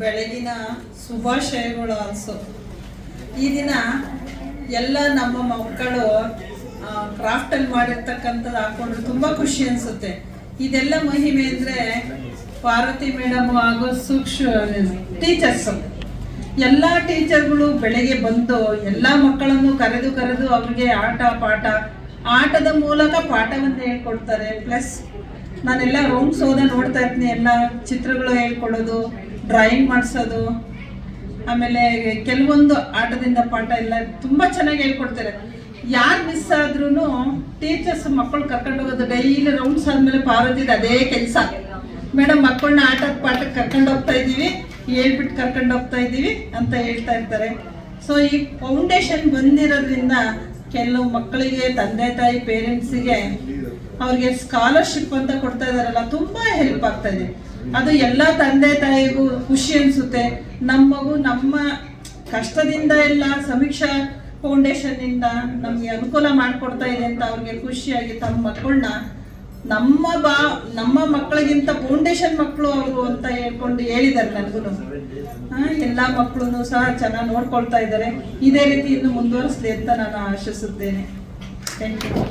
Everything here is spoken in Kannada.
ಬೆಳಗಿನ ಶುಭಾಶಯಗಳು ಅನ್ಸು. ಈ ದಿನ ಎಲ್ಲ ನಮ್ಮ ಮಕ್ಕಳು ಕ್ರಾಫ್ಟಲ್ಲಿ ಮಾಡಿರ್ತಕ್ಕಂಥದ್ದು ಹಾಕೊಂಡ್ರೆ ತುಂಬ ಖುಷಿ ಅನಿಸುತ್ತೆ. ಇದೆಲ್ಲ ಮಹಿಮೆ ಅಂದರೆ ಪಾರ್ವತಿ ಮೇಡಮ್ ಹಾಗೂ ಟೀಚರ್ಸು, ಎಲ್ಲ ಟೀಚರ್ಗಳು ಬೆಳಗ್ಗೆ ಬಂದು ಎಲ್ಲ ಮಕ್ಕಳನ್ನು ಕರೆದು ಅವ್ರಿಗೆ ಆಟದ ಮೂಲಕ ಪಾಠವನ್ನು ಹೇಳ್ಕೊಡ್ತಾರೆ. ಪ್ಲಸ್ ನಾನೆಲ್ಲ ರೂಮ್ಸ್ ನೋಡ್ತಾ ಇರ್ತೀನಿ, ಎಲ್ಲ ಚಿತ್ರಗಳು ಹೇಳ್ಕೊಡೋದು, ಡ್ರಾಯಿಂಗ್ ಮಾಡಿಸೋದು, ಆಮೇಲೆ ಕೆಲವೊಂದು ಆಟದಿಂದ ಪಾಠ ಎಲ್ಲ ತುಂಬ ಚೆನ್ನಾಗಿ ಹೇಳ್ಕೊಡ್ತಾರೆ. ಯಾರು ಮಿಸ್ ಆದ್ರೂ ಟೀಚರ್ಸ್ ಮಕ್ಕಳು ಕರ್ಕೊಂಡು ಹೋಗೋದು. ಡೈಲಿ ರೌಂಡ್ಸ್ ಆದಮೇಲೆ ಪಾರ್ವತಿದು ಅದೇ ಕೆಲಸ, ಮೇಡಮ್ ಮಕ್ಕಳನ್ನ ಆಟದ ಪಾಠಕ್ಕೆ ಕರ್ಕೊಂಡು ಹೋಗ್ತಾ ಇದ್ದೀವಿ, ಹೇಳ್ಬಿಟ್ಟು ಕರ್ಕೊಂಡು ಹೋಗ್ತಾ ಇದ್ದೀವಿ ಅಂತ ಹೇಳ್ತಾ ಇರ್ತಾರೆ. ಸೊ ಈ ಫೌಂಡೇಶನ್ ಬಂದಿರೋದ್ರಿಂದ ಕೆಲವು ಮಕ್ಕಳಿಗೆ ತಂದೆ ತಾಯಿ ಪೇರೆಂಟ್ಸಿಗೆ ಅವ್ರಿಗೆ ಸ್ಕಾಲರ್ಶಿಪ್ ಅಂತ ಕೊಡ್ತಾ ಇದಾರಲ್ಲ, ತುಂಬ ಹೆಲ್ಪ್ ಆಗ್ತಾ ಇದೆ. ಅದು ಎಲ್ಲ ತಂದೆ ತಾಯಿಗೂ ಖುಷಿ ಅನಿಸುತ್ತೆ. ನಮ್ಮ ಮಗು ನಮ್ಮ ಕಷ್ಟದಿಂದ ಎಲ್ಲ ಸಮೀಕ್ಷಾ ಫೌಂಡೇಶನ್ನಿಂದ ನಮಗೆ ಅನುಕೂಲ ಮಾಡಿಕೊಡ್ತಾ ಇದೆ ಅಂತ ಅವ್ರಿಗೆ ಖುಷಿಯಾಗಿ ತಮ್ಮ ಮಕ್ಕಳನ್ನ ನಮ್ಮ ಮಕ್ಕಳಿಗಿಂತ ಫೌಂಡೇಶನ್ ಮಕ್ಕಳು ಅವರು ಅಂತ ಹೇಳಿದ್ದಾರೆ ನನಗೂ. ಎಲ್ಲ ಮಕ್ಕಳು ಸಹ ಚೆನ್ನಾಗಿ ನೋಡ್ಕೊಳ್ತಾ ಇದ್ದಾರೆ. ಇದೇ ರೀತಿ ಇನ್ನು ಮುಂದುವರಿಸಲಿ ಅಂತ ನಾನು ಆಶಿಸುತ್ತೇನೆ. Thank you.